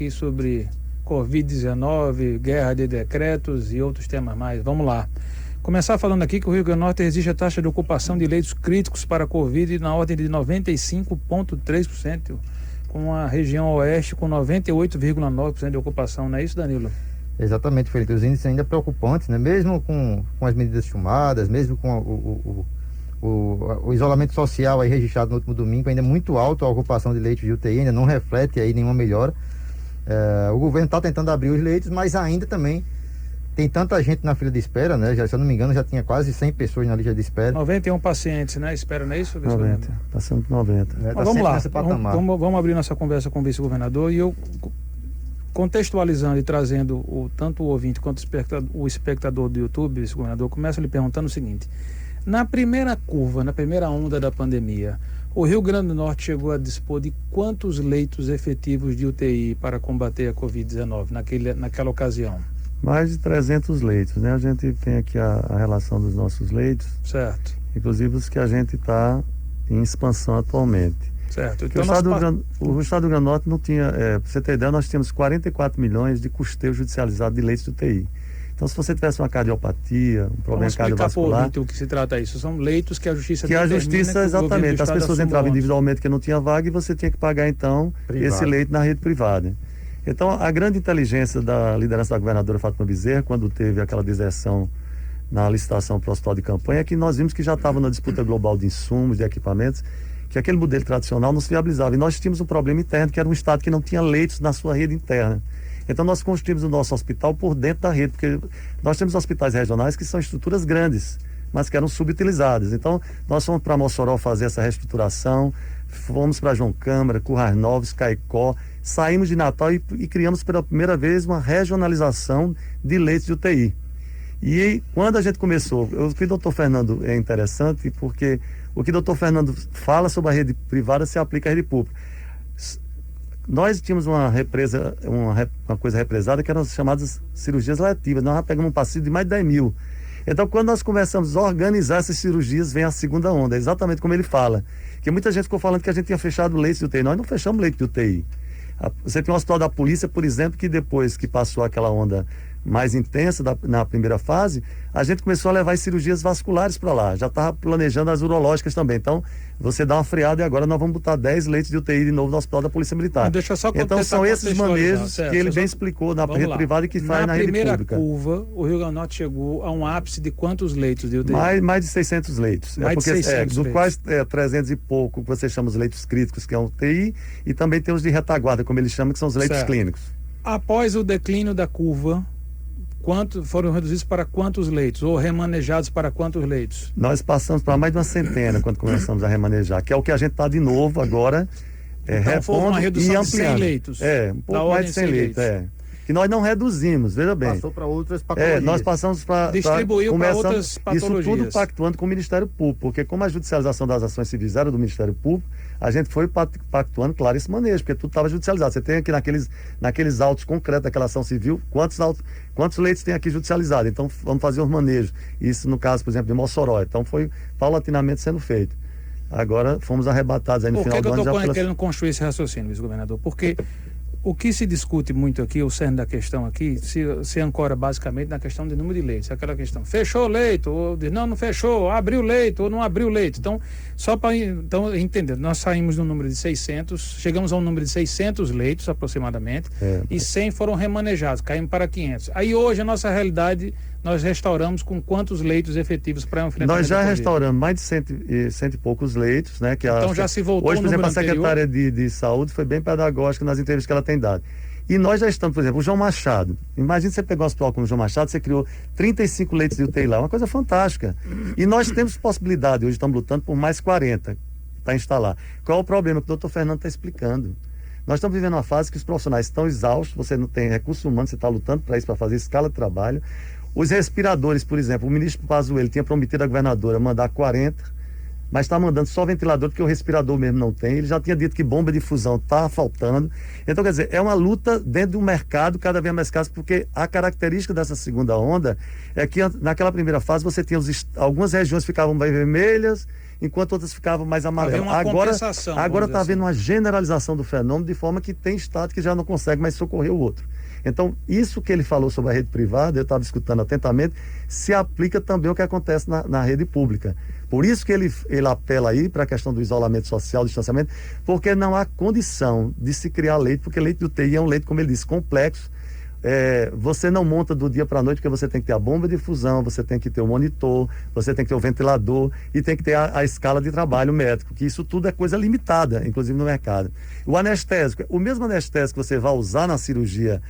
Aqui sobre Covid-19, guerra de decretos e outros temas mais. Vamos lá. Começar falando aqui que o Rio Grande do Norte exige a taxa de ocupação de leitos críticos para a Covid na ordem de 95,3%, com a região oeste com 98,9% de ocupação. Não é isso, Danilo? Exatamente, Felipe. Os índices ainda preocupantes, né? Mesmo com as medidas tomadas, mesmo com o isolamento social aí registrado no último domingo, ainda é muito alto a ocupação de leitos de UTI, ainda não reflete aí nenhuma melhora. O governo está tentando abrir os leitos, mas ainda também tem tanta gente na fila de espera, né? Já, se eu não me engano, já tinha quase 100 pessoas na lista de espera. 91 pacientes, né? Espera, não é isso? 90, passando por 90. Tá, vamos lá, vamos abrir nossa conversa com o vice-governador e eu, contextualizando e trazendo tanto o ouvinte quanto o espectador do YouTube, vice-governador, começo lhe perguntando o seguinte: na primeira curva, na primeira onda da pandemia, o Rio Grande do Norte chegou a dispor de quantos leitos efetivos de UTI para combater a Covid-19 naquela ocasião? Mais de 300 leitos, né? A gente tem aqui a relação dos nossos leitos. Certo. Inclusive os que a gente está em expansão atualmente. Certo. Então, o Estado do Rio Grande do Norte não tinha, para você ter ideia, nós tínhamos 44 milhões de custeio judicializado de leitos de UTI. Então, se você tivesse uma cardiopatia, um problema cardiovascular... Por que se trata isso? São leitos que a Justiça... Exatamente. As pessoas entravam individualmente que não tinha vaga e você tinha que pagar, então, esse leito na rede privada. Então, a grande inteligência da liderança da governadora Fátima Bezerra, quando teve aquela deserção na licitação para o hospital de campanha, é que nós vimos que já estava na disputa global de insumos, de equipamentos, que aquele modelo tradicional não se viabilizava. E nós tínhamos um problema interno, que era um estado que não tinha leitos na sua rede interna. Então nós construímos o nosso hospital por dentro da rede, porque nós temos hospitais regionais que são estruturas grandes, mas que eram subutilizadas. Então nós fomos para Mossoró fazer essa reestruturação, fomos para João Câmara, Currais Novos, Caicó, saímos de Natal e criamos pela primeira vez uma regionalização de leitos de UTI. E quando a gente começou, o que o doutor Fernando é interessante, porque o que o doutor Fernando fala sobre a rede privada se aplica à rede pública. Nós tínhamos uma coisa represada que eram as chamadas cirurgias letivas. Nós pegamos um passivo de mais de 10 mil. Então, quando nós começamos a organizar essas cirurgias, vem a segunda onda, exatamente como ele fala. Que muita gente ficou falando que a gente tinha fechado leitos de UTI. Nós não fechamos leito de UTI. Você tem um hospital da polícia, por exemplo, que depois que passou aquela onda mais intensa na primeira fase, a gente começou a levar as cirurgias vasculares para lá. Já estava planejando as urológicas também. Então, você dá uma freada e agora nós vamos botar 10 leitos de UTI de novo no Hospital da Polícia Militar. Deixa eu só então, são esses manejos que ele bem explicou na rede privada e que faz na rede pública. Na primeira curva, o Rio Grande do Norte chegou a um ápice de quantos leitos de UTI? Mais de 600 leitos. Do quais 300 e pouco, que você chama os leitos críticos, que é um UTI, e também tem os de retaguarda, como eles chamam, que são os leitos clínicos. Após o declínio da curva, foram reduzidos para quantos leitos? Ou remanejados para quantos leitos? Nós passamos para mais de uma centena quando começamos a remanejar, que é o que a gente está de novo agora repondo uma redução e ampliando. De 100 leitos. Um pouco mais de 100 leitos. Que nós não reduzimos, veja bem. Passou para outras patologias. Nós passamos para... Distribuiu para outras patologias. Isso tudo pactuando com o Ministério Público, porque como a judicialização das ações civis era do Ministério Público, a gente foi pactuando, claro, esse manejo, porque tudo estava judicializado. Você tem aqui naqueles autos concretos daquela ação civil, quantos leitos tem aqui judicializado? Então vamos fazer os manejos. Isso no caso, por exemplo, de Mossoró. Então foi paulatinamente sendo feito. Agora fomos arrebatados aí no final do ano. Por que eu estou querendo construir esse raciocínio, vice-governador? Porque o que se discute muito aqui, o cerne da questão aqui, se ancora basicamente na questão de número de leitos. Aquela questão, fechou o leito, ou não fechou, abriu o leito, ou não abriu o leito. Então, só para entender, nós saímos do número de 600, chegamos a um número de 600 leitos aproximadamente, e 100 foram remanejados, caímos para 500. Aí hoje a nossa realidade, nós restauramos com quantos leitos efetivos para enfrentar? Nós já restauramos mais de cento e poucos leitos, né? Então já se voltou. Hoje, por exemplo, a secretária de saúde foi bem pedagógica nas entrevistas que ela tem dado. E nós já estamos, por exemplo, o João Machado. Imagina você pegar um hospital como o João Machado, você criou 35 leitos de UTI lá, uma coisa fantástica. E nós temos possibilidade, hoje estamos lutando por mais 40 para instalar. Qual é o problema que o doutor Fernando está explicando? Nós estamos vivendo uma fase que os profissionais estão exaustos, você não tem recursos humanos, você está lutando para isso, para fazer escala de trabalho. Os respiradores, por exemplo, o ministro Pazuello tinha prometido à governadora mandar 40, mas está mandando só ventilador, porque o respirador mesmo não tem. Ele já tinha dito que bomba de fusão está faltando. Então, quer dizer, é uma luta dentro do mercado cada vez mais escasso, porque a característica dessa segunda onda é que naquela primeira fase você tinha algumas regiões ficavam bem vermelhas enquanto outras ficavam mais amarelas. Agora está havendo uma generalização do fenômeno, de forma que tem estado que já não consegue mais socorrer o outro. Então, isso que ele falou sobre a rede privada, eu estava escutando atentamente, se aplica também ao que acontece na rede pública. Por isso que ele apela aí para a questão do isolamento social, do distanciamento, porque não há condição de se criar leito, porque leito de UTI é um leito, como ele disse, complexo. Você não monta do dia para a noite, porque você tem que ter a bomba de difusão, você tem que ter o monitor, você tem que ter o ventilador e tem que ter a escala de trabalho médico, que isso tudo é coisa limitada, inclusive no mercado. O anestésico, o mesmo anestésico que você vai usar na cirurgia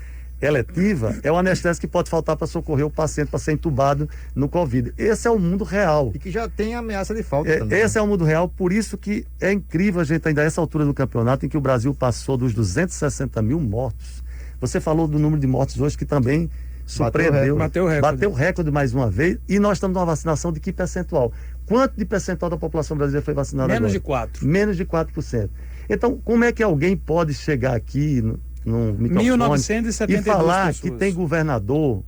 eletiva, é o anestésico que pode faltar para socorrer o paciente para ser entubado no Covid. Esse é o mundo real. E que já tem ameaça de falta também. Esse é o mundo real, por isso que é incrível a gente ainda a essa altura do campeonato, em que o Brasil passou dos 260 mil mortos. Você falou do número de mortes hoje, que também surpreendeu. Bateu o recorde mais uma vez, e nós estamos numa vacinação de que percentual? Quanto de percentual da população brasileira foi vacinada Menos agora? de 4%. Menos de 4%. Então, como é que alguém pode chegar aqui num microfone 1972 e falar pessoas. que tem governador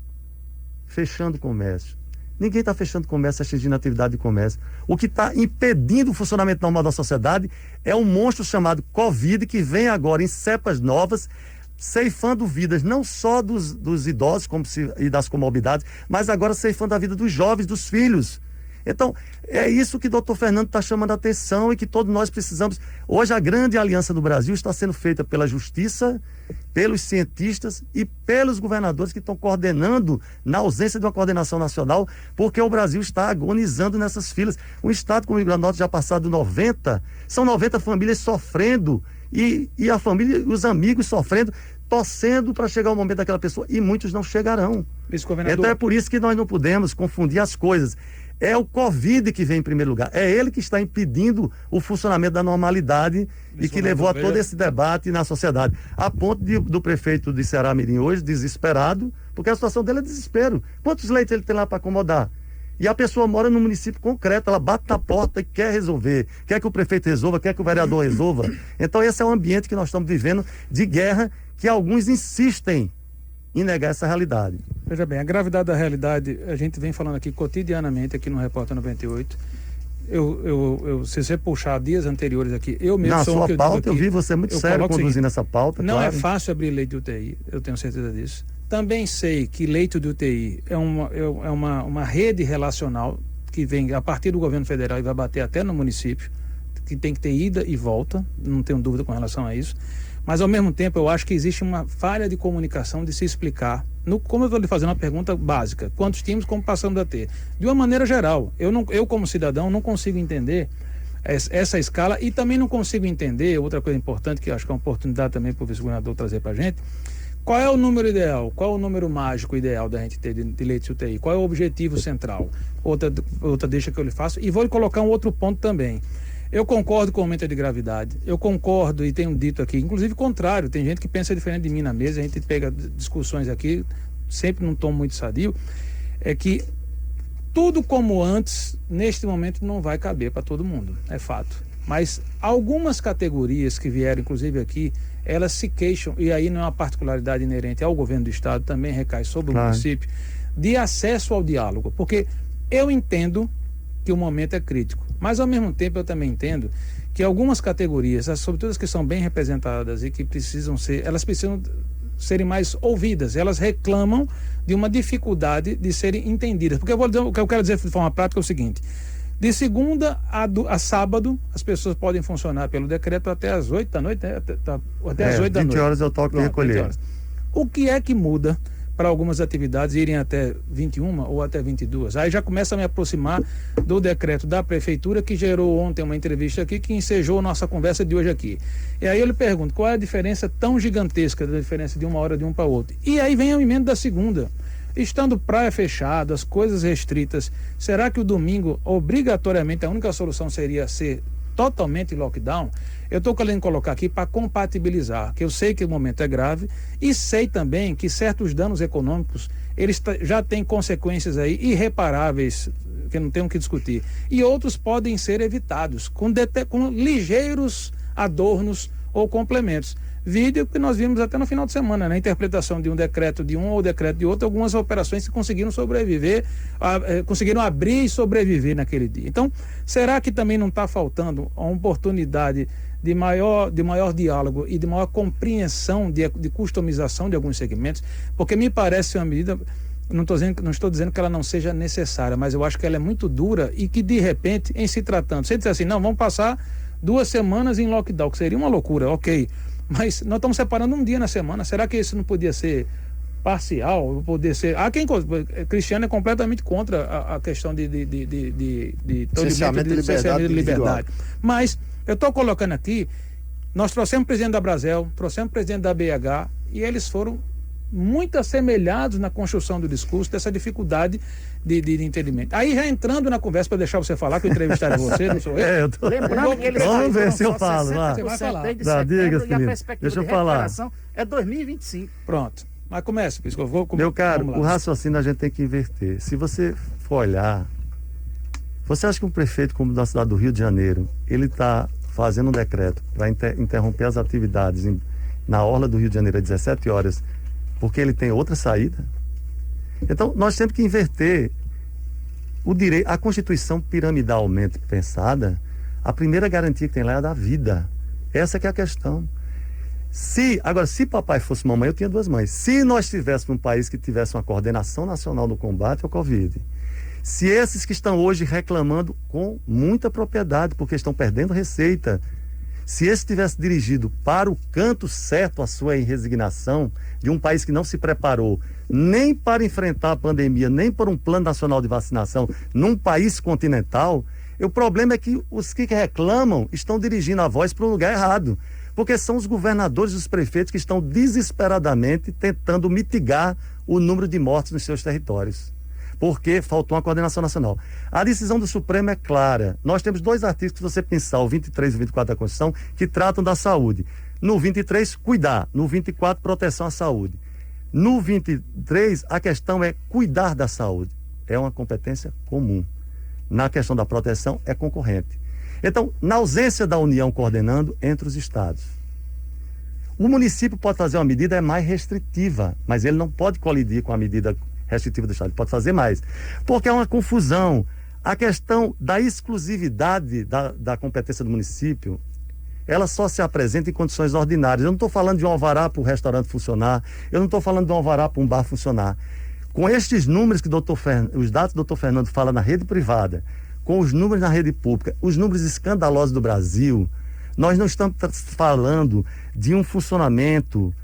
fechando comércio? Ninguém está fechando comércio, atingindo a atividade de comércio. O que está impedindo o funcionamento normal da sociedade é um monstro chamado Covid, que vem agora em cepas novas, ceifando vidas não só dos idosos e das comorbidades, mas agora ceifando a vida dos jovens, dos filhos. Então, é isso que o doutor Fernando está chamando a atenção e que todos nós precisamos. Hoje, a grande aliança do Brasil está sendo feita pela justiça, pelos cientistas e pelos governadores que estão coordenando, na ausência de uma coordenação nacional, porque o Brasil está agonizando nessas filas. Um estado como o Rio Grande do Norte já passado 90, são 90 famílias sofrendo e a família, os amigos sofrendo, torcendo para chegar o momento daquela pessoa, e muitos não chegarão. Então é por isso que nós não podemos confundir as coisas. É o Covid que vem em primeiro lugar. É ele que está impedindo o funcionamento da normalidade e que levou a todo esse debate na sociedade. A ponto do prefeito de Ceará Mirim hoje, desesperado, porque a situação dele é desespero. Quantos leitos ele tem lá para acomodar? E a pessoa mora num município concreto, ela bate na porta e quer resolver, quer que o prefeito resolva, quer que o vereador resolva. Então esse é o ambiente que nós estamos vivendo de guerra, que alguns insistem em negar essa realidade. Veja bem, a gravidade da realidade, a gente vem falando aqui cotidianamente, aqui no Repórter 98. Se você puxar dias anteriores aqui, eu mesmo na sou sua que pauta, eu vi você muito sério conduzindo essa pauta. Não claro. É fácil abrir leito de UTI, eu tenho certeza disso. Também sei que leito de UTI é uma rede relacional que vem a partir do governo federal e vai bater até no município, que tem que ter ida e volta, não tenho dúvida com relação a isso. Mas, ao mesmo tempo, eu acho que existe uma falha de comunicação de se explicar. Como eu estou lhe fazendo uma pergunta básica, quantos times, como passamos a ter? De uma maneira geral, eu como cidadão, não consigo entender essa escala e também não consigo entender, outra coisa importante, que acho que é uma oportunidade também para o vice-governador trazer para a gente, qual é o número ideal, qual é o número mágico ideal da gente ter de leitos de UTI, qual é o objetivo central? Outra deixa que eu lhe faço, e vou lhe colocar um outro ponto também. Eu concordo com o aumento de gravidade, eu concordo e tenho dito aqui, inclusive contrário, tem gente que pensa diferente de mim na mesa, a gente pega discussões aqui, sempre num tom muito sadio, é que tudo como antes, neste momento, não vai caber para todo mundo, é fato. Mas algumas categorias que vieram, inclusive aqui, elas se queixam, e aí não é uma particularidade inerente ao governo do estado, também recai sobre o município, de acesso ao diálogo, porque eu entendo que o momento é crítico, mas ao mesmo tempo eu também entendo que algumas categorias, sobretudo as que são bem representadas e que elas precisam serem mais ouvidas, elas reclamam de uma dificuldade de serem entendidas, porque o que eu quero dizer de forma prática é o seguinte: de segunda a sábado, as pessoas podem funcionar pelo decreto até as 8 da noite, né? Até as 8 da noite. 20 horas eu toco de recolher. O que é que muda para algumas atividades irem até 21 ou até 22? Aí já começa a me aproximar do decreto da prefeitura, que gerou ontem uma entrevista aqui, que ensejou a nossa conversa de hoje aqui. E aí eu lhe pergunto, qual é a diferença tão gigantesca da diferença de uma hora de um para outro? E aí vem a emenda da segunda. Estando praia fechada, as coisas restritas, será que o domingo, obrigatoriamente, a única solução seria ser totalmente lockdown? Eu estou querendo colocar aqui para compatibilizar, que eu sei que o momento é grave e sei também que certos danos econômicos, eles já têm consequências aí irreparáveis, que não tem o que discutir. E outros podem ser evitados com ligeiros adornos ou complementos. Vídeo que nós vimos até no final de semana, na interpretação de um decreto de um ou decreto de outro, algumas operações que conseguiram sobreviver, conseguiram abrir e sobreviver naquele dia. Então, será que também não está faltando a oportunidade de maior diálogo e de maior compreensão de customização de alguns segmentos? Porque me parece uma medida, não estou dizendo que ela não seja necessária, mas eu acho que ela é muito dura e que, de repente, em se tratando, você diz assim, não, vamos passar 2 semanas em lockdown, que seria uma loucura, ok, mas nós estamos separando um dia na semana, será que isso não podia ser parcial, poder ser... Cristiano é completamente contra a questão de licenciamento de liberdade. Mas eu estou colocando aqui, nós trouxemos o presidente da Brasel, trouxemos o presidente da BH, e eles foram muito assemelhados na construção do discurso, dessa dificuldade de entendimento. Aí já entrando na conversa, para deixar você falar, que eu entrevistarei você, não sou eu. Lembrando que eles vamos ver se eu falo lá. Você vai falar. Diga, e a perspectiva deixa eu de falar. recuperação é 2025. Pronto. Mas comece, meu caro, o raciocínio a gente tem que inverter. Se você for olhar, você acha que um prefeito como da cidade do Rio de Janeiro, ele está fazendo um decreto para interromper as atividades na orla do Rio de Janeiro às 17 horas, porque ele tem outra saída? Então, nós temos que inverter o direito. A Constituição piramidalmente pensada, a primeira garantia que tem lá é a da vida. Essa que é a questão. Se papai fosse mamãe, eu tinha 2 mães. Se nós tivéssemos um país que tivesse uma coordenação nacional no combate ao Covid, se esses que estão hoje reclamando com muita propriedade, porque estão perdendo receita, se esse tivesse dirigido para o canto certo a sua resignação, de um país que não se preparou nem para enfrentar a pandemia, nem por um plano nacional de vacinação, num país continental, o problema é que os que reclamam estão dirigindo a voz para um lugar errado. Porque são os governadores e os prefeitos que estão desesperadamente tentando mitigar o número de mortes nos seus territórios. Porque faltou uma coordenação nacional. A decisão do Supremo é clara. Nós temos 2 artigos, se você pensar, o 23 e o 24 da Constituição, que tratam da saúde. No 23, cuidar. No 24, proteção à saúde. No 23, a questão é cuidar da saúde. É uma competência comum. Na questão da proteção, é concorrente. Então, na ausência da União coordenando entre os estados, o município pode fazer uma medida mais restritiva, mas ele não pode colidir com a medida restritiva do estado, ele pode fazer mais, porque é uma confusão. A questão da exclusividade da competência do município, ela só se apresenta em condições ordinárias. Eu não estou falando de um alvará para o restaurante funcionar, eu não estou falando de um alvará para um bar funcionar. Com estes números que os dados do Dr. Fernando fala na rede privada, com os números na rede pública, os números escandalosos do Brasil, nós não estamos falando de um funcionamento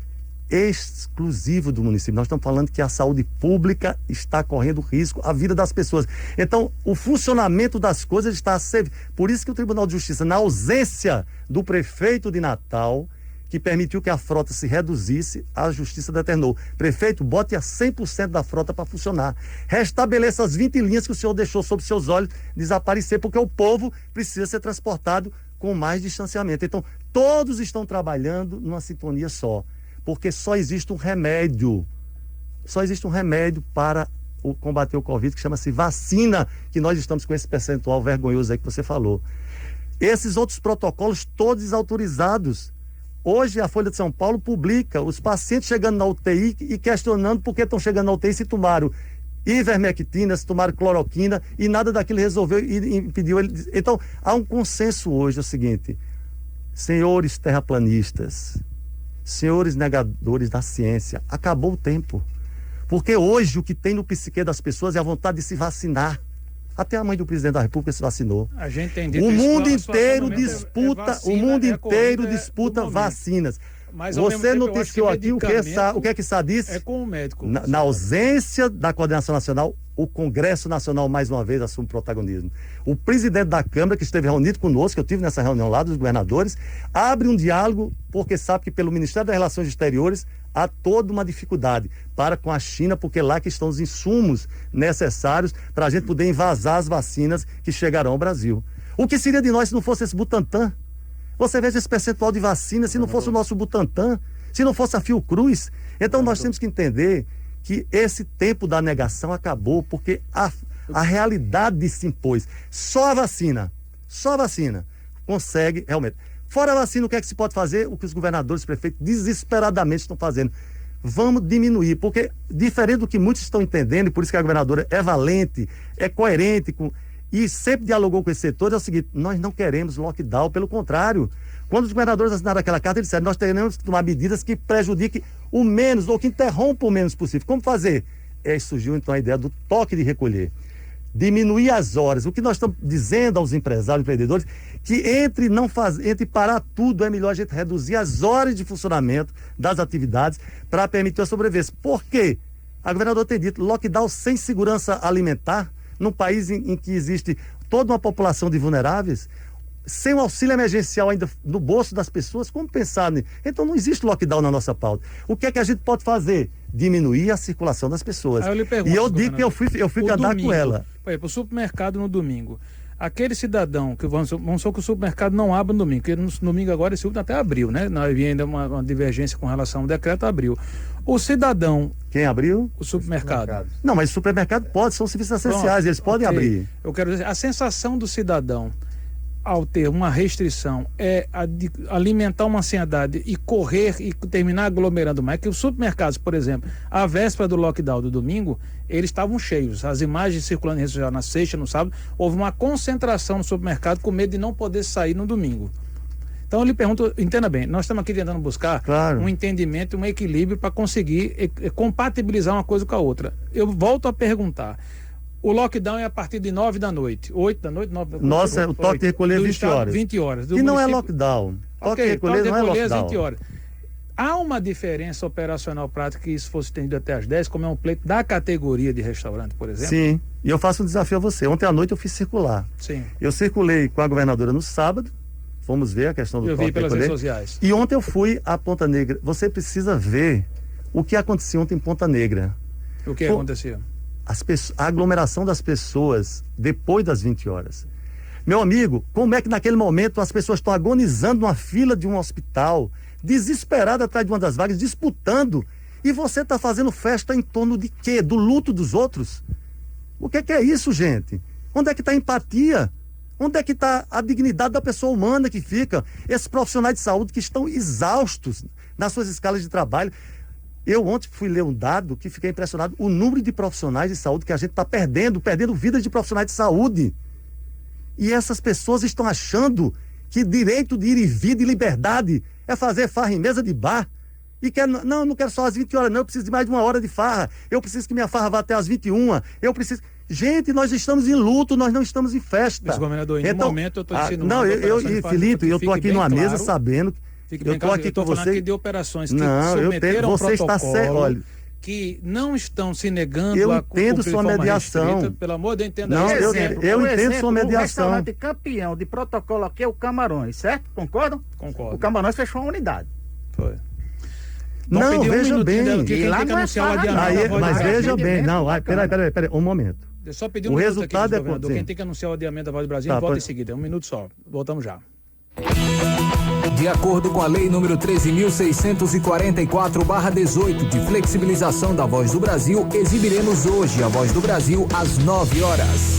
exclusivo do município. Nós estamos falando que a saúde pública está correndo risco, a vida das pessoas. Então, o funcionamento das coisas está a ser... Por isso que o Tribunal de Justiça, na ausência do prefeito de Natal, que permitiu que a frota se reduzisse, a Justiça determinou: prefeito, bote a 100% da frota para funcionar. Restabeleça as 20 linhas que o senhor deixou sob seus olhos desaparecer, porque o povo precisa ser transportado com mais distanciamento. Então, todos estão trabalhando numa sintonia só, porque só existe um remédio. Só existe um remédio para combater o Covid, que chama-se vacina, que nós estamos com esse percentual vergonhoso aí que você falou. Esses outros protocolos todos desautorizados. Hoje a Folha de São Paulo publica os pacientes chegando na UTI e questionando por que estão chegando na UTI se tomaram ivermectina, se tomaram cloroquina, e nada daquilo resolveu e impediu ele. Então, há um consenso hoje, é o seguinte: senhores terraplanistas, senhores negadores da ciência, acabou o tempo. Porque hoje o que tem no psique das pessoas é a vontade de se vacinar. Até a mãe do presidente da República se vacinou. A gente tem dito o isso, mundo inteiro disputa vacinas. Mas, você noticiou aqui o que é que Sá disse? É com o médico. Na ausência da coordenação nacional, o Congresso Nacional mais uma vez assume protagonismo. O presidente da Câmara, que esteve reunido conosco, eu estive nessa reunião lá dos governadores, abre um diálogo, porque sabe que pelo Ministério das Relações Exteriores há toda uma dificuldade para com a China, porque lá que estão os insumos necessários para a gente poder invasar as vacinas que chegarão ao Brasil. O que seria de nós se não fosse esse Butantan? Você veja esse percentual de vacina, se não fosse o nosso Butantan, se não fosse a Fiocruz. Então nós temos que entender que esse tempo da negação acabou, porque a realidade se impôs. Só a vacina consegue realmente. Fora a vacina, o que é que se pode fazer? O que os governadores e prefeitos desesperadamente estão fazendo. Vamos diminuir, porque diferente do que muitos estão entendendo, e por isso que a governadora é valente, é coerente e sempre dialogou com esse setor, é o seguinte: nós não queremos lockdown, pelo contrário. Quando os governadores assinaram aquela carta, eles disseram: nós teremos que tomar medidas que prejudiquem o menos, ou que interrompam o menos possível. Como fazer? Surgiu então a ideia do toque de recolher. Diminuir as horas. O que nós estamos dizendo aos empresários, empreendedores, que entre parar tudo, é melhor a gente reduzir as horas de funcionamento das atividades para permitir a sobrevivência. Por quê? A governadora tem dito: lockdown sem segurança alimentar, num país em que existe toda uma população de vulneráveis, sem o auxílio emergencial ainda no bolso das pessoas, como pensar nisso? Então não existe lockdown na nossa pauta. O que é que a gente pode fazer? Diminuir a circulação das pessoas. Aí eu lhe pergunto, e eu digo que eu fui andar com ela. Para o supermercado no domingo. Aquele cidadão, que vamos supor que o supermercado não abre no domingo, porque no domingo agora esse último até abriu, né? Não havia ainda uma divergência com relação ao decreto, abriu. O cidadão... Quem abriu? O supermercado. Não, mas o supermercado pode, são serviços essenciais, eles podem abrir. Eu quero dizer, a sensação do cidadão ao ter uma restrição é a de alimentar uma ansiedade e correr e terminar aglomerando mais, que os supermercados, por exemplo, à véspera do lockdown do domingo, eles estavam cheios. As imagens circulando em rede social na sexta, no sábado, houve uma concentração no supermercado com medo de não poder sair no domingo. Então eu lhe pergunto, entenda bem, nós estamos aqui tentando buscar um entendimento, um equilíbrio para conseguir compatibilizar uma coisa com a outra. Eu volto a perguntar: o lockdown é a partir de 9 da noite, 8 da noite, 9 da noite. Nossa, o toque de recolher é 20 horas. 20 horas. E não é lockdown. Toque de recolher não é lockdown. 20 horas. Há uma diferença operacional prática que isso fosse estendido até as 10, como é um pleito da categoria de restaurante, por exemplo? Sim, e eu faço um desafio a você. Ontem à noite eu fiz circular. Sim. Eu circulei com a governadora no sábado, fomos ver a questão do toque de recolher. Eu vi pelas redes sociais. E ontem eu fui a Ponta Negra. Você precisa ver o que aconteceu ontem em Ponta Negra. O que acontecia? A aglomeração das pessoas depois das 20 horas. Meu amigo, como é que naquele momento as pessoas estão agonizando numa fila de um hospital, desesperada atrás de uma das vagas, disputando, e você está fazendo festa em torno de quê? Do luto dos outros? O que é isso, gente? Onde é que está a empatia? Onde é que está a dignidade da pessoa humana que fica? Esses profissionais de saúde que estão exaustos nas suas escalas de trabalho. Eu ontem fui ler um dado que fiquei impressionado, o número de profissionais de saúde que a gente está perdendo vidas de profissionais de saúde. E essas pessoas estão achando que direito de ir e vir, de liberdade, é fazer farra em mesa de bar. E não quero só às 20 horas, não, eu preciso de mais de 1 hora de farra. Eu preciso que minha farra vá até às 21. Eu preciso... Gente, nós estamos em luto, nós não estamos em festa. Mas, governador, no momento eu estou dizendo... Felipe, eu estou aqui numa mesa sabendo... Eu estou aqui com você. Aqui de operações que submeteram você está certo, olha, que não estão se negando a cumprir. Eu entendo sua mediação. Restrita, pelo amor de Deus, entenda não, isso. Eu entendo sua mediação. O restaurante campeão de protocolo aqui é o Camarões, certo? Concordam? Concordo. O Camarões fechou uma unidade. Foi. Não, veja bem. Mas veja bem. Não, peraí, um momento. Eu só pedi o resultado aqui, quem tem que anunciar o adiamento da Voz do Brasil, volta em seguida. 1 minuto só. Voltamos já. De acordo com a Lei número 13.644/18 de flexibilização da Voz do Brasil, exibiremos hoje a Voz do Brasil às 9 horas.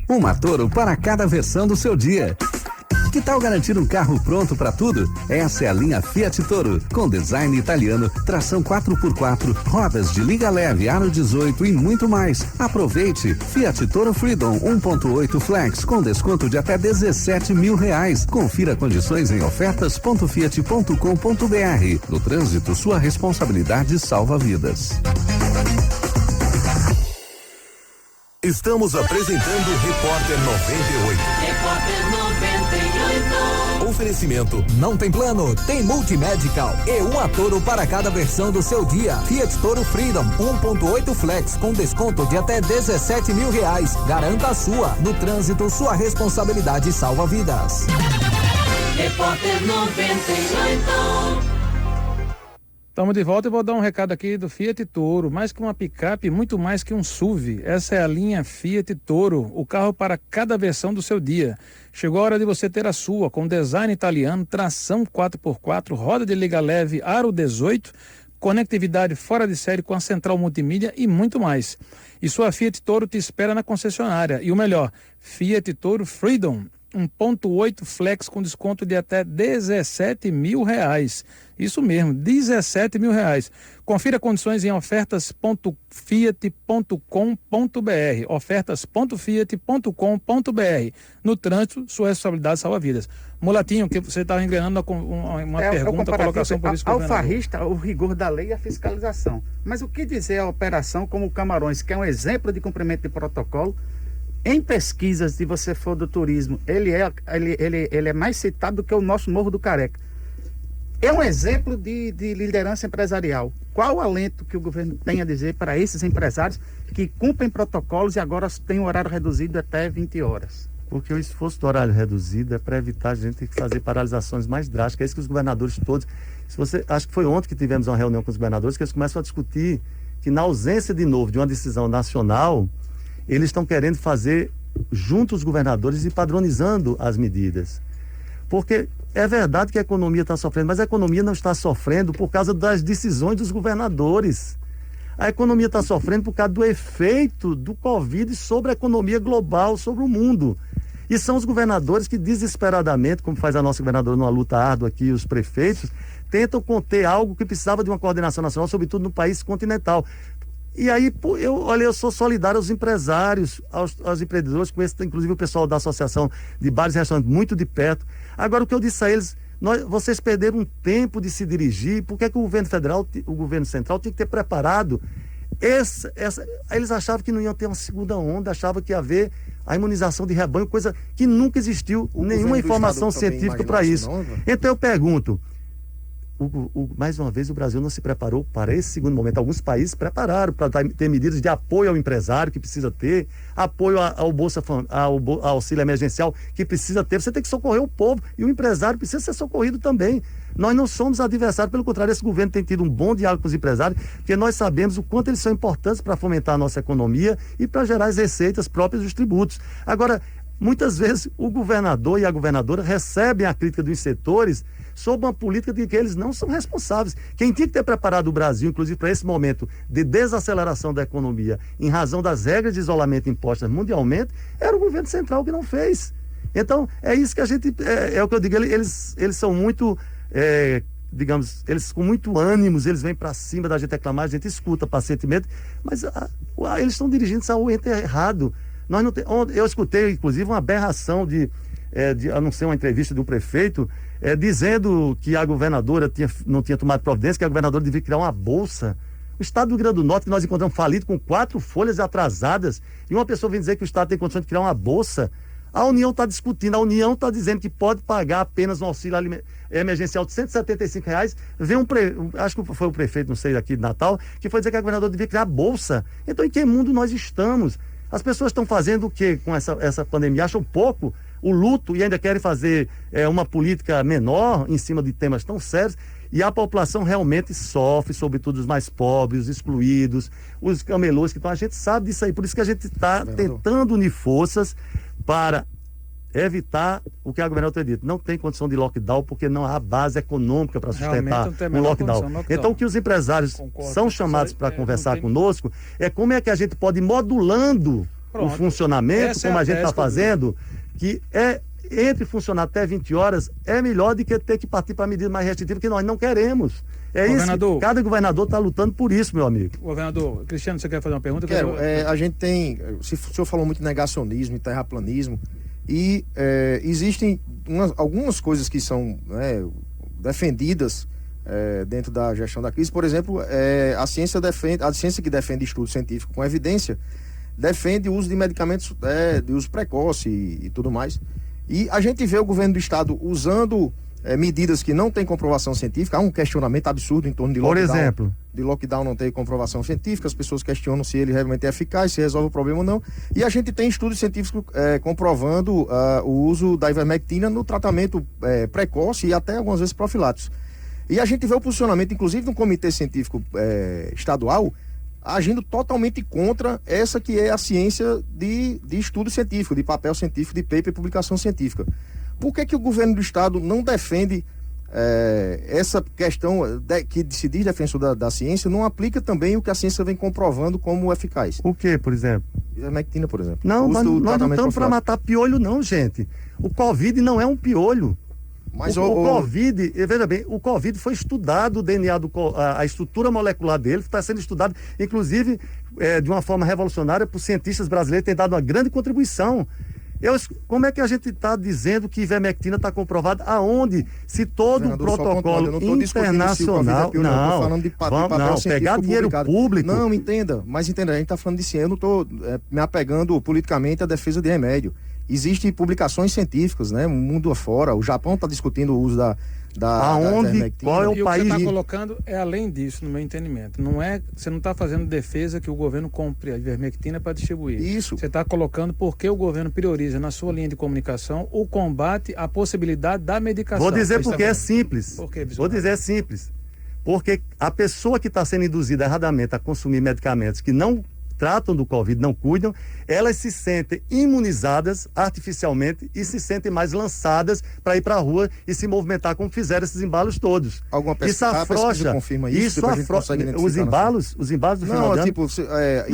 Uma Toro para cada versão do seu dia. Que tal garantir um carro pronto para tudo? Essa é a linha Fiat Toro, com design italiano, tração 4x4, rodas de liga leve, aro 18 e muito mais. Aproveite! Fiat Toro Freedom 1.8 Flex, com desconto de até R$17 mil. Confira condições em ofertas.fiat.com.br. No trânsito, sua responsabilidade salva vidas. Estamos apresentando o Repórter 98. Repórter 98. Oferecimento. Não tem plano? Tem Multimedical. E uma Toro para cada versão do seu dia. Fiat Toro Freedom 1.8 Flex com desconto de até R$17 mil. Garanta a sua. No trânsito, sua responsabilidade salva vidas. Repórter 98. Estamos de volta e vou dar um recado aqui do Fiat Toro. Mais que uma picape, muito mais que um SUV. Essa é a linha Fiat Toro, o carro para cada versão do seu dia. Chegou a hora de você ter a sua, com design italiano, tração 4x4, roda de liga leve, aro 18, conectividade fora de série com a central multimídia e muito mais. E sua Fiat Toro te espera na concessionária. E o melhor, Fiat Toro Freedom 1.8 Flex com desconto de até R$17 mil. Isso mesmo, R$17 mil. Confira condições em ofertas.fiat.com.br. Ofertas.fiat.com.br. No trânsito, sua responsabilidade salva vidas. Mulatinho, que você estava enganando uma pergunta, colocação por isso. Alfarrista, o rigor da lei e a fiscalização. Mas o que dizer a operação como Camarões, que é um exemplo de cumprimento de protocolo? Em pesquisas, se você for do turismo, ele é mais citado do que o nosso Morro do Careca. É um exemplo de liderança empresarial. Qual o alento que o governo tem a dizer para esses empresários que cumprem protocolos e agora têm um horário reduzido até 20 horas? Porque o esforço do horário reduzido é para evitar a gente ter que fazer paralisações mais drásticas. É isso que os governadores todos... acho que foi ontem que tivemos uma reunião com os governadores, que eles começam a discutir que, na ausência de novo de uma decisão nacional, eles estão querendo fazer junto os governadores e padronizando as medidas. Porque é verdade que a economia está sofrendo, mas a economia não está sofrendo por causa das decisões dos governadores. A economia está sofrendo por causa do efeito do Covid sobre a economia global, sobre o mundo. E são os governadores que desesperadamente, como faz a nossa governadora numa luta árdua aqui, os prefeitos, tentam conter algo que precisava de uma coordenação nacional, sobretudo no país continental. E aí, eu sou solidário aos empresários, aos empreendedores, conheço inclusive o pessoal da Associação de Bares e Restaurantes muito de perto. Agora, o que eu disse a eles, vocês perderam um tempo de se dirigir, por que o governo federal, o governo central tinha que ter preparado eles achavam que não iam ter uma segunda onda, achavam que ia haver a imunização de rebanho, coisa que nunca existiu, nenhuma informação científica para isso. Então eu pergunto, mais uma vez o Brasil não se preparou para esse segundo momento. Alguns países prepararam para ter medidas de apoio ao empresário que precisa ter, apoio ao auxílio emergencial que precisa ter. Você tem que socorrer o povo e o empresário precisa ser socorrido também. Nós não somos adversários, pelo contrário, esse governo tem tido um bom diálogo com os empresários, porque nós sabemos o quanto eles são importantes para fomentar a nossa economia e para gerar as receitas próprias dos tributos. Agora, muitas vezes o governador e a governadora recebem a crítica dos setores sob uma política de que eles não são responsáveis. Quem tinha que ter preparado o Brasil, inclusive para esse momento de desaceleração da economia, em razão das regras de isolamento impostas mundialmente, era o governo central que não fez. Então, é isso que a gente... É o que eu digo, eles são muito... digamos, eles com muito ânimos, eles vêm para cima da gente reclamar, a gente escuta pacientemente, mas eles estão dirigindo-se ao ente errado. Eu escutei, inclusive, uma aberração a não ser uma entrevista de um prefeito, dizendo que a governadora não tinha tomado providência, que a governadora devia criar uma bolsa. O estado do Rio Grande do Norte, que nós encontramos falido com 4 folhas atrasadas, e uma pessoa vem dizer que o estado tem condições de criar uma bolsa. A União está discutindo, a União está dizendo que pode pagar apenas um auxílio emergencial de R$175. Acho que foi o prefeito, não sei, aqui de Natal, que foi dizer que a governadora devia criar bolsa. Então, em que mundo nós estamos? As pessoas estão fazendo o quê com essa pandemia? Acham pouco o luto e ainda querem fazer uma política menor em cima de temas tão sérios. E a população realmente sofre, sobretudo os mais pobres, os excluídos, os camelôs que estão. A gente sabe disso aí. Por isso que a gente está tentando unir forças para evitar o que a governadora tem dito. Não tem condição de lockdown porque não há base econômica para sustentar um lockdown. Então, o que os empresários são chamados para conversar conosco é como é que a gente pode ir modulando o funcionamento, como a gente está fazendo, que entre funcionar até 20 horas é melhor do que ter que partir para medidas mais restritivas que nós não queremos. Isso, cada governador está lutando por isso, meu amigo. Governador, Cristiano, você quer fazer uma pergunta? Quero. A gente tem, o senhor falou muito de negacionismo e terraplanismo, e existem algumas coisas que são defendidas dentro da gestão da crise. Por exemplo, a ciência que defende estudo científico com evidência defende o uso de medicamentos de uso precoce e tudo mais. E a gente vê o governo do estado usando medidas que não têm comprovação científica. Há um questionamento absurdo em torno de lockdown. Por exemplo? De lockdown não ter comprovação científica, as pessoas questionam se ele realmente é eficaz, se resolve o problema ou não. E a gente tem estudos científicos comprovando o uso da ivermectina no tratamento precoce e até algumas vezes profilático. E a gente vê o posicionamento, inclusive, de um comitê científico estadual, agindo totalmente contra essa que é a ciência de estudo científico, de papel científico, de paper e publicação científica. Por que o governo do estado não defende essa questão que se diz defensor da ciência não aplica também o que a ciência vem comprovando como eficaz. O que, por exemplo? Ivermectina, por exemplo. Não, nós não estamos para matar piolho não, gente. O Covid não é um piolho. Mas o Covid, veja bem, o Covid foi estudado, o DNA, a estrutura molecular dele está sendo estudado, inclusive de uma forma revolucionária, por cientistas brasileiros que têm dado uma grande contribuição. Como é que a gente está dizendo que ivermectina está comprovada? Aonde? Se todo o protocolo internacional... Não, pegar dinheiro público... Não, entenda, a gente está falando de ciência, eu não estou me apegando politicamente à defesa de remédio. Existem publicações científicas, né? Mundo afora, o Japão está discutindo o uso da qual é o país? O que você está colocando é além disso, no meu entendimento. Você não está fazendo defesa que o governo compre a ivermectina para distribuir. Isso. Você está colocando porque o governo prioriza na sua linha de comunicação o combate à possibilidade da medicação. Vou dizer porque é simples. Por quê, Vou dizer é simples. Porque a pessoa que está sendo induzida erradamente a consumir medicamentos que não tratam do Covid, não cuidam, elas se sentem imunizadas artificialmente e se sentem mais lançadas para ir para a rua e se movimentar como fizeram esses embalos todos. Alguma pesquisa confirma isso? Os embalos do final do ano?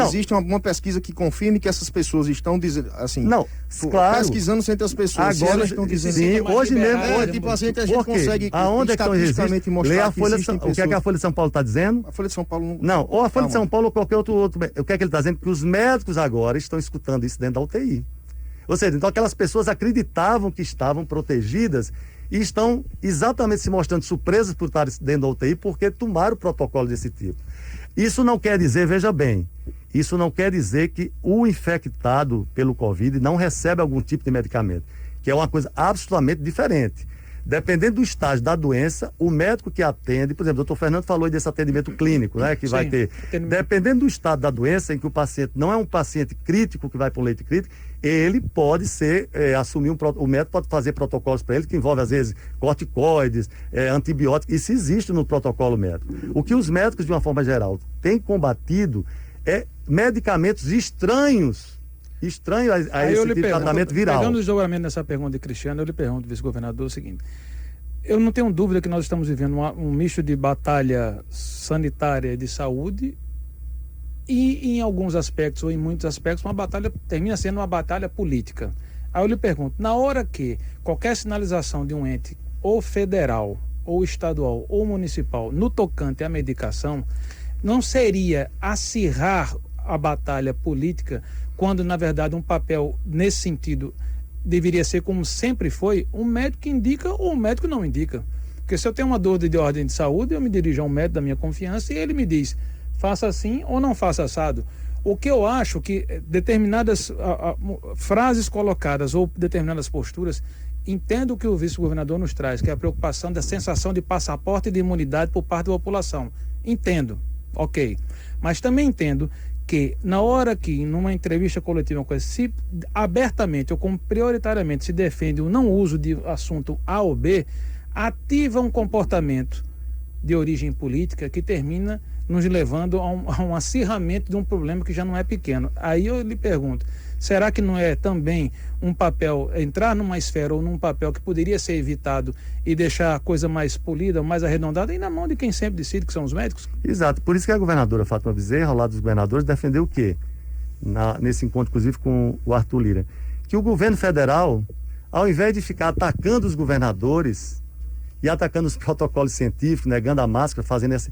Existe alguma pesquisa que confirme que essas pessoas estão dizendo, assim, pesquisando entre as pessoas, agora, elas estão dizendo... Sim, hoje mesmo... a gente consegue aonde estatisticamente mostrar que existem pessoas... O que é que a Folha de São Paulo está dizendo? A Folha de São Paulo não... ou a Folha de São Paulo ou qualquer outro... O que é que ele está dizendo? Que os médicos agora estão escutando isso dentro da UTI. Ou seja, então aquelas pessoas acreditavam que estavam protegidas e estão exatamente se mostrando surpresas por estar dentro da UTI porque tomaram protocolo desse tipo. Isso não quer dizer, veja bem, isso não quer dizer que o infectado pelo Covid não recebe algum tipo de medicamento, que é uma coisa absolutamente diferente. Dependendo do estágio da doença, o médico que atende, por exemplo, o doutor Fernando falou desse atendimento clínico, né, que vai ter. Dependendo do estado da doença, em que o paciente não é um paciente crítico que vai para o leito crítico, ele pode assumir o médico pode fazer protocolos para ele, que envolve, às vezes, corticoides, antibióticos, isso existe no protocolo médico. O que os médicos, de uma forma geral, têm combatido é medicamentos estranhos a esse tipo de tratamento viral. Pegando o desdobramento dessa pergunta de Cristiano, eu lhe pergunto, vice-governador, o seguinte: eu não tenho dúvida que nós estamos vivendo um misto de batalha sanitária de saúde e, em alguns aspectos, ou em muitos aspectos, termina sendo uma batalha política. Aí eu lhe pergunto, na hora que qualquer sinalização de um ente, ou federal, ou estadual, ou municipal, no tocante à medicação, não seria acirrar a batalha política, quando na verdade um papel nesse sentido deveria ser, como sempre foi, um médico que indica ou um médico não indica? Porque se eu tenho uma dúvida de ordem de saúde, eu me dirijo a um médico da minha confiança e ele me diz, faça assim ou não faça assado. O que eu acho que determinadas frases colocadas ou determinadas posturas, entendo o que o vice-governador nos traz, que é a preocupação da sensação de passaporte e de imunidade por parte da população. Entendo, ok. Mas também entendo que na hora que, numa entrevista coletiva, se abertamente ou como prioritariamente se defende o não uso de assunto A ou B, ativa um comportamento de origem política que termina nos levando a um acirramento de um problema que já não é pequeno. Aí eu lhe pergunto, será que não é também um papel, entrar numa esfera ou num papel que poderia ser evitado e deixar a coisa mais polida, mais arredondada, e na mão de quem sempre decide, que são os médicos? Exato, por isso que a governadora Fátima Bezerra, ao lado dos governadores, defendeu o quê? Nesse encontro, inclusive, com o Arthur Lira, que o governo federal, ao invés de ficar atacando os governadores e atacando os protocolos científicos, negando a máscara, fazendo esse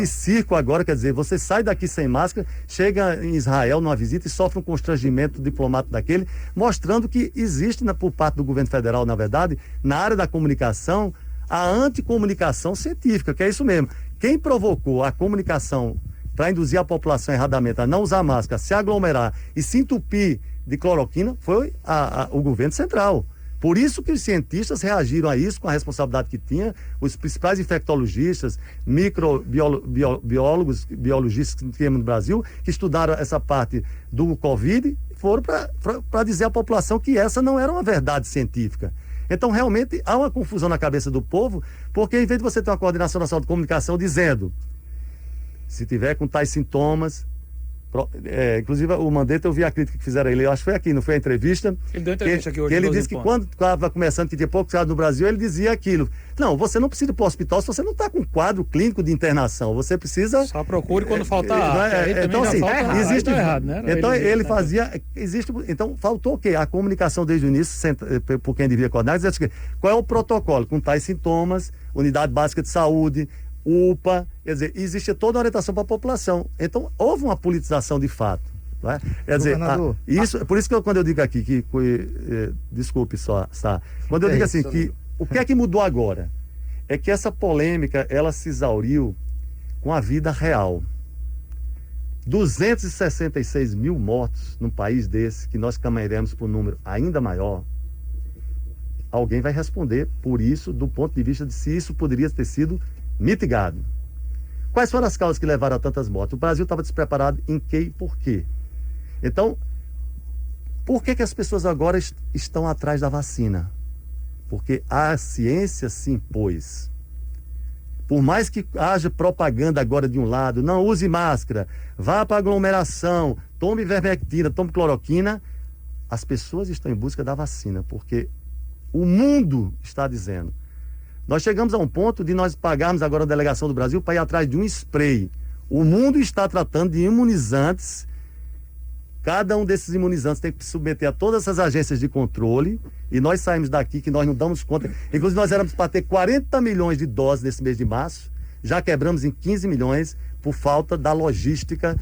circo agora, quer dizer, você sai daqui sem máscara, chega em Israel numa visita e sofre um constrangimento diplomático daquele, mostrando que existe por parte do governo federal, na verdade, na área da comunicação, a anticomunicação científica, que é isso mesmo. Quem provocou a comunicação para induzir a população erradamente a não usar máscara, se aglomerar e se entupir de cloroquina foi o governo central. Por isso que os cientistas reagiram a isso com a responsabilidade que tinha, os principais infectologistas, microbiólogos, biologistas que temos no Brasil, que estudaram essa parte do Covid, foram para dizer à população que essa não era uma verdade científica. Então, realmente, há uma confusão na cabeça do povo, porque em vez de você ter uma coordenação nacional de comunicação dizendo, se tiver com tais sintomas, Inclusive o Mandetta, eu vi a crítica que fizeram a ele, eu acho que foi aqui, não foi a entrevista. Ele deu entrevista aqui hoje. Que ele disse que quando estava começando, que tinha poucos casos no Brasil, ele dizia aquilo. Não, você não precisa ir para o hospital se você não está com quadro clínico de internação. Você precisa... Só procure quando faltar ar. Então, assim, existe... errado, né? Então, ele fazia... Então, faltou o quê? A comunicação desde o início, por quem devia coordenar, dizer assim, qual é o protocolo com tais sintomas, unidade básica de saúde, UPA, quer dizer, existe toda a orientação para a população. Então, houve uma politização de fato. Né? Quer dizer, por isso que quando eu digo aqui, desculpe só, tá? Quando eu digo assim, que o que é que mudou agora? É que essa polêmica, ela se exauriu com a vida real. 266 mil mortos num país desse, que nós caminharemos para um número ainda maior, alguém vai responder por isso, do ponto de vista de se isso poderia ter sido mitigado. Quais foram as causas que levaram a tantas mortes? O Brasil estava despreparado em que e por quê? Então, por que as pessoas agora estão atrás da vacina? Porque a ciência se impôs. Por mais que haja propaganda agora de um lado, não use máscara, vá para aglomeração, tome ivermectina, tome cloroquina, as pessoas estão em busca da vacina, porque o mundo está dizendo. Nós chegamos a um ponto de nós pagarmos agora a delegação do Brasil para ir atrás de um spray. O mundo está tratando de imunizantes. Cada um desses imunizantes tem que se submeter a todas essas agências de controle, e nós saímos daqui que nós não damos conta. Inclusive nós éramos para ter 40 milhões de doses nesse mês de março, já quebramos em 15 milhões por falta da logística.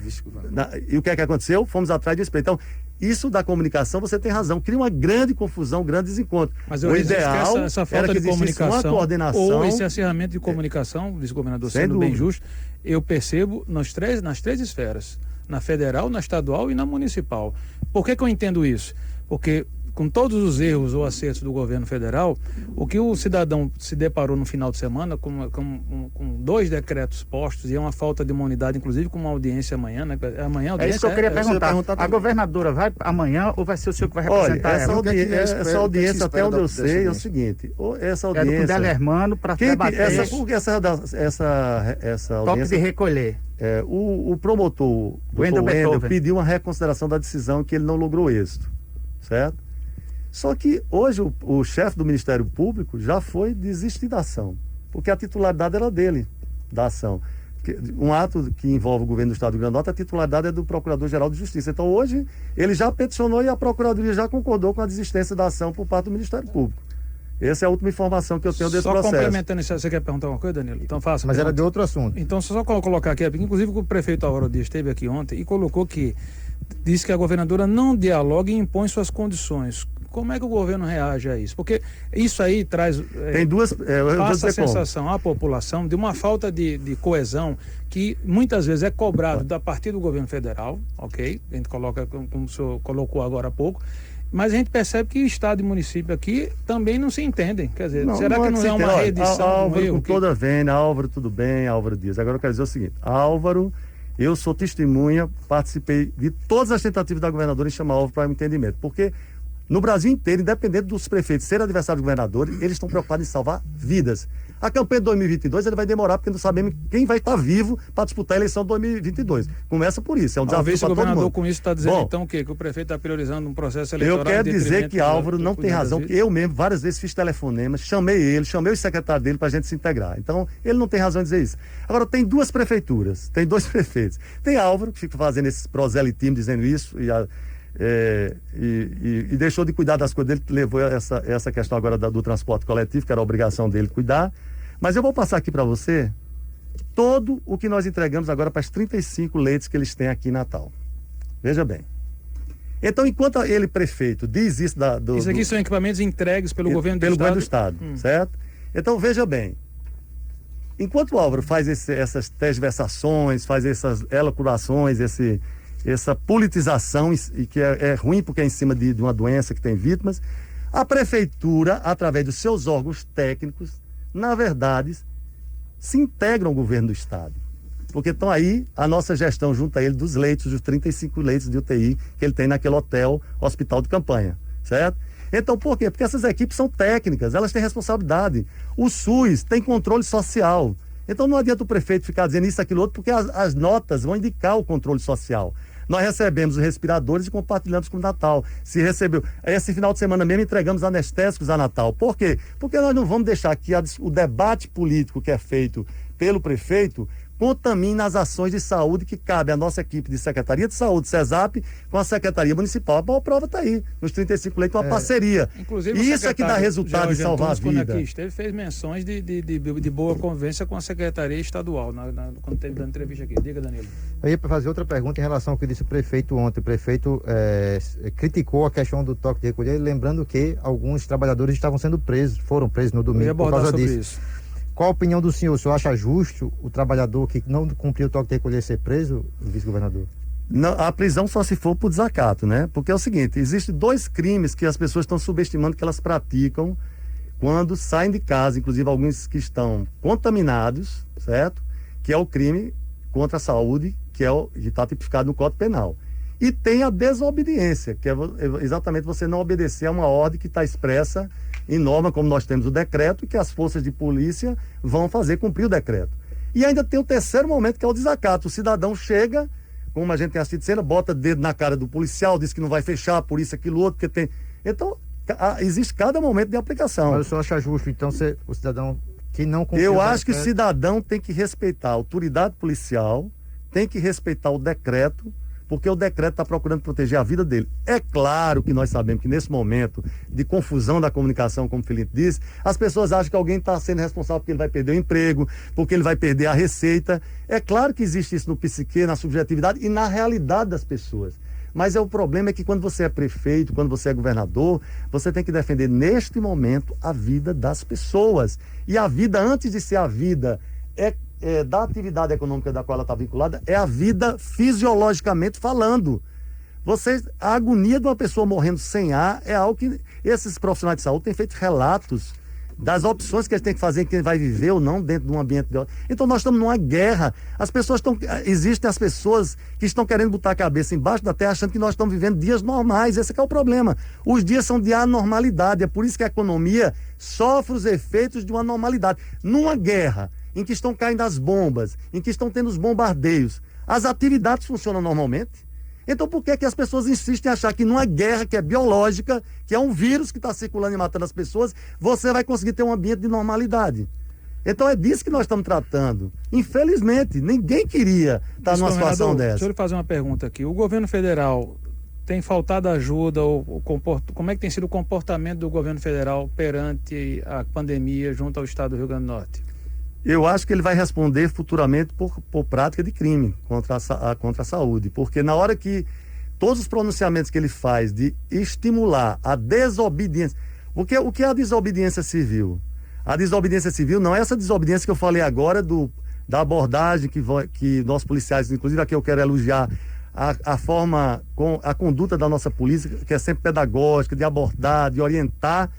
E o que é que aconteceu? Fomos atrás de spray. Então, isso da comunicação, você tem razão, cria uma grande confusão, um grande desencontro. Mas o ideal essa falta era que de comunicação, uma coordenação, ou esse acirramento de comunicação, vice-governador, sendo bem justo, eu percebo nas três esferas, na federal, na estadual e na municipal. Por que eu entendo isso? Porque com todos os erros ou acertos do governo federal, o que o cidadão se deparou no final de semana com 2 decretos postos, e é uma falta de uma unidade, inclusive com uma audiência amanhã, né? Amanhã a audiência, é isso que eu queria perguntar. A governadora vai amanhã ou vai ser o senhor que vai representar ela? Essa audiência, até onde eu sei, é o seguinte, essa audiência... É do Cundé Hermano para debater... Essa audiência... Toque de recolher. O promotor, o Wendel, pediu uma reconsideração da decisão que ele não logrou êxito, certo? Só que hoje o chefe do Ministério Público já foi desistir da ação, porque a titularidade era dele, da ação. Um ato que envolve o governo do Estado do Rio Grande do Norte, a titularidade é do Procurador-Geral de Justiça. Então hoje ele já peticionou e a Procuradoria já concordou com a desistência da ação por parte do Ministério Público. Essa é a última informação que eu tenho desse processo. Só complementando isso, você quer perguntar uma coisa, Danilo? Então faça. Mas era de outro assunto. Então só colocar aqui, inclusive o prefeito Álvaro Dias esteve aqui ontem e colocou que disse que a governadora não dialoga e impõe suas condições. Como é que o governo reage a isso? Porque isso aí traz... Tem duas... passa a sensação à população de uma falta de coesão que muitas vezes é cobrado a partir do governo federal, ok? A gente coloca, como o senhor colocou agora há pouco, mas a gente percebe que Estado e município aqui também não se entendem. Quer dizer, será que não é uma reedição? Álvaro, com toda a vênia, Álvaro, tudo bem, Álvaro Dias. Agora eu quero dizer o seguinte, Álvaro, eu sou testemunha, participei de todas as tentativas da governadora em chamar Álvaro para um entendimento, porque no Brasil inteiro, independente dos prefeitos serem adversários do governador, eles estão preocupados em salvar vidas. A campanha de 2022 ele vai demorar, porque não sabemos quem vai estar vivo para disputar a eleição de 2022. Começa por isso, é um desafio para todo mundo. O governador com isso está dizendo então o quê? Que o prefeito está priorizando um processo eleitoral? Eu quero dizer que Álvaro não tem razão, que eu mesmo várias vezes fiz telefonemas, chamei os secretários dele para a gente se integrar. Então, ele não tem razão em dizer isso. Agora, tem 2 prefeituras, tem 2 prefeitos. Tem Álvaro, que fica fazendo esse proselitismo dizendo isso, e deixou de cuidar das coisas dele, levou essa questão agora do transporte coletivo, que era a obrigação dele cuidar. Mas eu vou passar aqui para você todo o que nós entregamos agora para as 35 leitos que eles têm aqui em Natal. Veja bem. Então, enquanto ele, prefeito, diz isso Isso aqui são equipamentos entregues pelo governo do Estado, certo? Então, veja bem. Enquanto o Álvaro faz essas tergiversações, faz essas elocurações, essa politização, e que é ruim porque é em cima de uma doença que tem vítimas, a prefeitura, através dos seus órgãos técnicos, na verdade, se integram ao governo do Estado. Porque estão aí a nossa gestão junto a ele dos leitos, dos 35 leitos de UTI que ele tem naquele hospital de campanha, certo? Então, por quê? Porque essas equipes são técnicas, elas têm responsabilidade. O SUS tem controle social. Então não adianta o prefeito ficar dizendo isso, aquilo, outro, porque as notas vão indicar o controle social. Nós recebemos os respiradores e compartilhamos com o Natal. Se recebeu. Esse final de semana mesmo entregamos anestésicos a Natal. Por quê? Porque nós não vamos deixar que o debate político que é feito pelo prefeito contamine as ações de saúde que cabe à nossa equipe de Secretaria de Saúde, CESAP, com a Secretaria Municipal. A boa prova está aí, nos 35 leitos, uma parceria. Inclusive, e isso é que dá resultado em salvar a vida. Ele fez menções de boa convivência com a Secretaria Estadual, quando teve dando entrevista aqui. Diga, Danilo. Eu ia fazer outra pergunta em relação ao que disse o prefeito ontem. O prefeito criticou a questão do toque de recolher, lembrando que alguns trabalhadores estavam sendo presos, foram presos no domingo por causa disso. Isso. Qual a opinião do senhor? O senhor acha justo o trabalhador que não cumpriu o toque de recolher ser preso, vice-governador? Não, a prisão só se for por desacato, né? Porque é o seguinte, existem 2 crimes que as pessoas estão subestimando que elas praticam quando saem de casa, inclusive alguns que estão contaminados, certo? Que é o crime contra a saúde, que está tipificado no Código Penal. E tem a desobediência, que é exatamente você não obedecer a uma ordem que está expressa em norma, como nós temos o decreto, que as forças de polícia vão fazer cumprir o decreto. E ainda tem o terceiro momento, que é o desacato. O cidadão chega, como a gente tem assistido cena, bota dedo na cara do policial, diz que não vai fechar, por isso, aquilo, outro, porque tem... Então, existe cada momento de aplicação. Mas o senhor acha justo, então, o cidadão que não cumpriu Eu acho que o cidadão tem que respeitar a autoridade policial, tem que respeitar o decreto, porque o decreto está procurando proteger a vida dele. É claro que nós sabemos que nesse momento de confusão da comunicação, como o Felipe disse, as pessoas acham que alguém está sendo responsável porque ele vai perder o emprego, porque ele vai perder a receita. É claro que existe isso no psique, na subjetividade e na realidade das pessoas. Mas o problema é que quando você é prefeito, quando você é governador, você tem que defender neste momento a vida das pessoas. E a vida, antes de ser a vida, da atividade econômica da qual ela está vinculada, é a vida fisiologicamente falando. A agonia de uma pessoa morrendo sem ar é algo que esses profissionais de saúde têm feito relatos das opções que eles têm que fazer, quem vai viver ou não dentro de um ambiente. Então nós estamos numa guerra. Existem as pessoas que estão querendo botar a cabeça embaixo da terra achando que nós estamos vivendo dias normais. Esse é o problema. Os dias são de anormalidade. É por isso que a economia sofre os efeitos de uma normalidade. Numa guerra em que estão caindo as bombas, em que estão tendo os bombardeios, as atividades funcionam normalmente. Então por que as pessoas insistem em achar que numa guerra que é biológica, que é um vírus que está circulando e matando as pessoas, você vai conseguir ter um ambiente de normalidade? Então é disso que nós estamos tratando. Infelizmente, ninguém queria estar numa situação dessa. Deixa eu lhe fazer uma pergunta aqui. O governo federal tem faltado ajuda, como é que tem sido o comportamento do governo federal perante a pandemia junto ao estado do Rio Grande do Norte? Eu acho que ele vai responder futuramente por prática de crime contra a saúde, porque na hora que todos os pronunciamentos que ele faz de estimular a desobediência, o que é a desobediência civil? A desobediência civil não é essa desobediência que eu falei agora da abordagem que nossos policiais, inclusive aqui eu quero elogiar a forma, a conduta da nossa polícia, que é sempre pedagógica, de abordar, de orientar,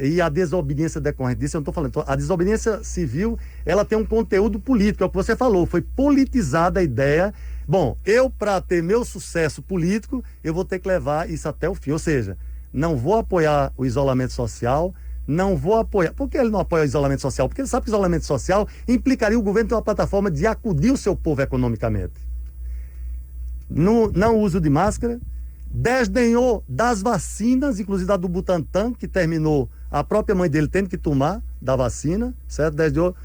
e a desobediência decorrente disso, eu não estou falando. Então, a desobediência civil, ela tem um conteúdo político, é o que você falou, foi politizada a ideia. Bom, para ter meu sucesso político, eu vou ter que levar isso até o fim, ou seja, não vou apoiar o isolamento social, não vou apoiar. Por que ele não apoia o isolamento social? Porque ele sabe que o isolamento social implicaria o governo ter uma plataforma de acudir o seu povo economicamente. Não uso de máscara, desdenhou das vacinas, inclusive da do Butantan, que terminou a própria mãe dele tendo que tomar da vacina, certo? Desdenhou.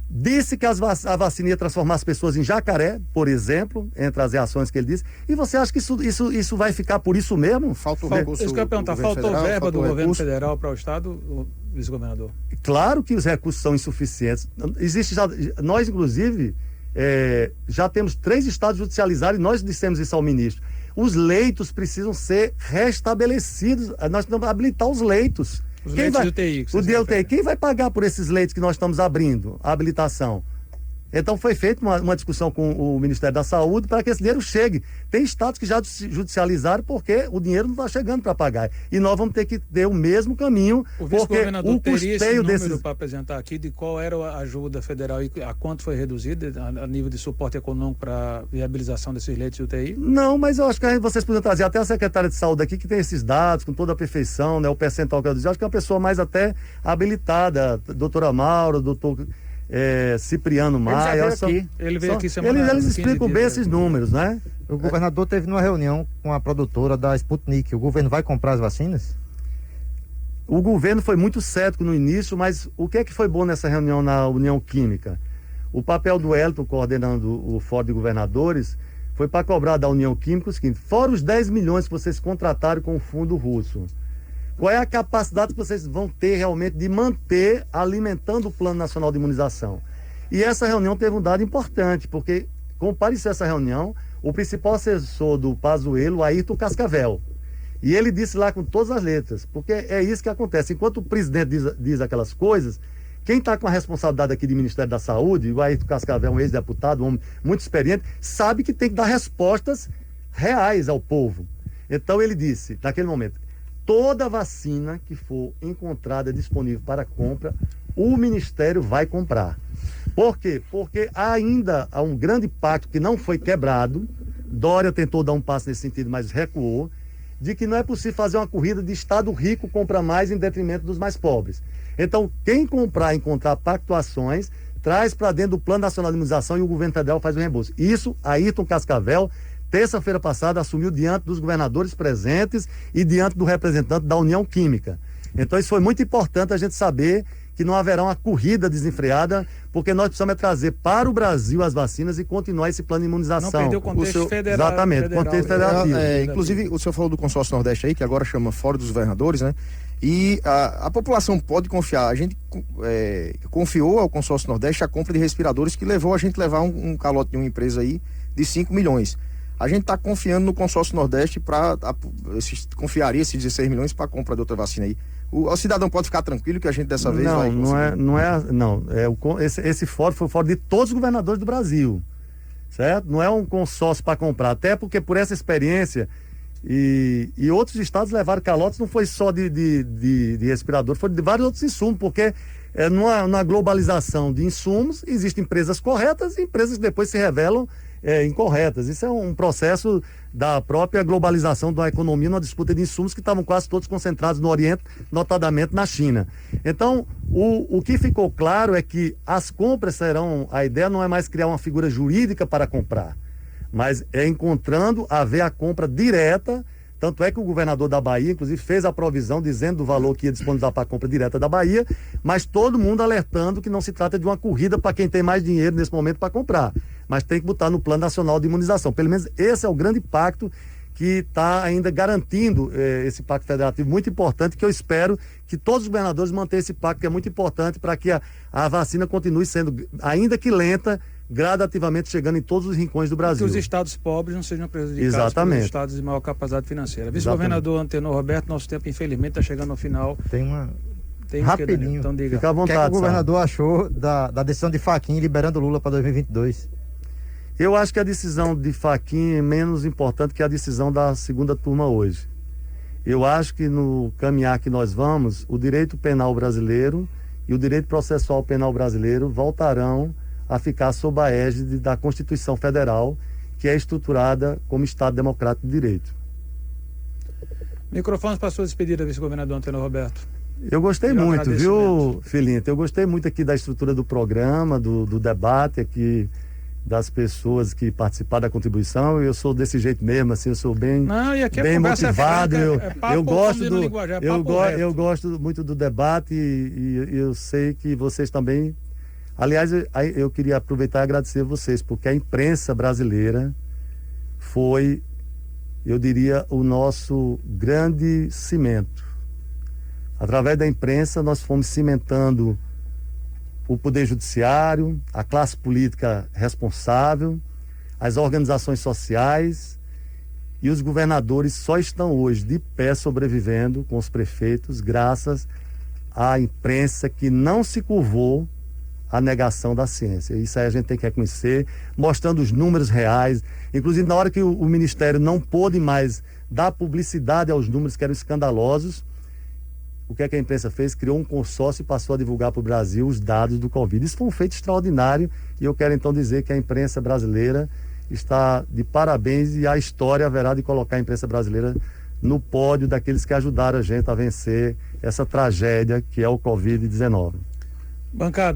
Disse que a vacina ia transformar as pessoas em jacaré, por exemplo, entre as reações que ele disse. E você acha que isso vai ficar por isso mesmo? Falta o recurso. Isso que eu ia perguntar, faltou verba do governo federal para o estado, vice-governador? Claro que os recursos são insuficientes. Nós, inclusive, já temos 3 estados judicializados e nós dissemos isso ao ministro. Os leitos precisam ser restabelecidos. Nós temos que habilitar os leitos. Os leitos de UTI. O de UTI. Quem vai pagar por esses leitos que nós estamos abrindo? A habilitação. Então foi feita uma discussão com o Ministério da Saúde para que esse dinheiro chegue. Tem estados que já judicializaram porque o dinheiro não está chegando para pagar. E nós vamos ter que ter o mesmo caminho, porque o custeio desses... para apresentar aqui de qual era a ajuda federal e a quanto foi reduzida a nível de suporte econômico para a viabilização desses leitos de UTI? Não, mas eu acho que vocês podem trazer até a secretária de saúde aqui que tem esses dados com toda a perfeição, né, o percentual que eu disse. Eu acho que é uma pessoa mais até habilitada, doutora Maura, doutor... Cipriano Maia. Ele veio aqui semana Eles explicam bem esses números, né? O governador teve numa reunião com a produtora da Sputnik. O governo vai comprar as vacinas? O governo foi muito cético no início, mas o que é que foi bom nessa reunião na União Química? O papel do Elton, coordenando o Fórum de Governadores, foi para cobrar da União Química o seguinte: fora os 10 milhões que vocês contrataram com o fundo russo, qual é a capacidade que vocês vão ter realmente de manter alimentando o Plano Nacional de Imunização? E essa reunião teve um dado importante, porque compareceu essa reunião o principal assessor do Pazuello, Ayrton Cascavel. E ele disse lá com todas as letras, porque é isso que acontece. Enquanto o presidente diz aquelas coisas, quem está com a responsabilidade aqui do Ministério da Saúde, o Ayrton Cascavel, um ex-deputado, um homem muito experiente, sabe que tem que dar respostas reais ao povo. Então ele disse, naquele momento: toda vacina que for encontrada disponível para compra, o Ministério vai comprar. Por quê? Porque ainda há um grande pacto que não foi quebrado. Dória tentou dar um passo nesse sentido, mas recuou, de que não é possível fazer uma corrida de Estado rico compra mais em detrimento dos mais pobres. Então, quem comprar e encontrar pactuações, traz para dentro do Plano Nacional de Imunização e o governo federal faz o reembolso. Isso, Ayrton Cascavel, terça-feira passada, assumiu diante dos governadores presentes e diante do representante da União Química. Então, isso foi muito importante a gente saber que não haverá uma corrida desenfreada, porque nós precisamos trazer para o Brasil as vacinas e continuar esse plano de imunização. Não perder o contexto federal. Exatamente, contexto federativo. Inclusive, o senhor falou do consórcio Nordeste aí, que agora chama Fórum dos Governadores, né? E a população pode confiar. A gente confiou ao consórcio Nordeste a compra de respiradores, que levou a gente a levar um calote de uma empresa aí de 5 milhões. A gente está confiando no consórcio Nordeste para confiaria esses 16 milhões para a compra de outra vacina aí. O cidadão pode ficar tranquilo que a gente dessa vez vai conseguir. Esse fórum foi o fórum de todos os governadores do Brasil, certo? Não é um consórcio para comprar, até porque por essa experiência e outros estados levaram calotes, não foi só de respirador, foi de vários outros insumos, porque numa globalização de insumos existem empresas corretas e empresas que depois se revelam incorretas. Isso é um processo da própria globalização da economia, numa disputa de insumos que estavam quase todos concentrados no Oriente, notadamente na China. Então, o que ficou claro é que as compras serão, a ideia não é mais criar uma figura jurídica para comprar, mas é encontrando haver a compra direta. Tanto é que o governador da Bahia, inclusive, fez a provisão dizendo do valor que ia disponibilizar para a compra direta da Bahia, mas todo mundo alertando que não se trata de uma corrida para quem tem mais dinheiro nesse momento para comprar, mas tem que botar no Plano Nacional de Imunização. Pelo menos esse é o grande pacto que está ainda garantindo esse pacto federativo muito importante, que eu espero que todos os governadores mantenham esse pacto, que é muito importante para que a vacina continue sendo, ainda que lenta, gradativamente chegando em todos os rincões do Brasil. Que os estados pobres não sejam prejudicados. Exatamente. Pelos estados de maior capacidade financeira. Vice-governador Antenor Roberto, nosso tempo infelizmente está chegando ao final. Tem rapidinho. Então diga. Fica à vontade. O que é que o governador achou da decisão de Fachin liberando Lula para 2022? Eu acho que a decisão de Fachin é menos importante que a decisão da segunda turma hoje. Eu acho que no caminhar que nós vamos, o direito penal brasileiro e o direito processual penal brasileiro voltarão a ficar sob a égide da Constituição Federal, que é estruturada como Estado Democrático de Direito. Microfones para a sua despedida, vice-governador Antenor Roberto. Eu gostei muito, viu, Filinto? Eu gostei muito aqui da estrutura do programa, do debate aqui, das pessoas que participaram da contribuição. Eu sou desse jeito mesmo, assim, eu sou bem motivado. Eu gosto muito do debate e eu sei que vocês também. Aliás, eu queria aproveitar e agradecer a vocês, porque a imprensa brasileira foi, eu diria, o nosso grande cimento. Através da imprensa, nós fomos cimentando o Poder Judiciário, a classe política responsável, as organizações sociais, e os governadores só estão hoje de pé sobrevivendo com os prefeitos, graças à imprensa que não se curvou a negação da ciência. Isso aí a gente tem que reconhecer, mostrando os números reais. Inclusive, na hora que o Ministério não pôde mais dar publicidade aos números que eram escandalosos, o que é que a imprensa fez? Criou um consórcio e passou a divulgar para o Brasil os dados do Covid. Isso foi um feito extraordinário e eu quero então dizer que a imprensa brasileira está de parabéns e a história haverá de colocar a imprensa brasileira no pódio daqueles que ajudaram a gente a vencer essa tragédia que é o Covid-19. Bancada.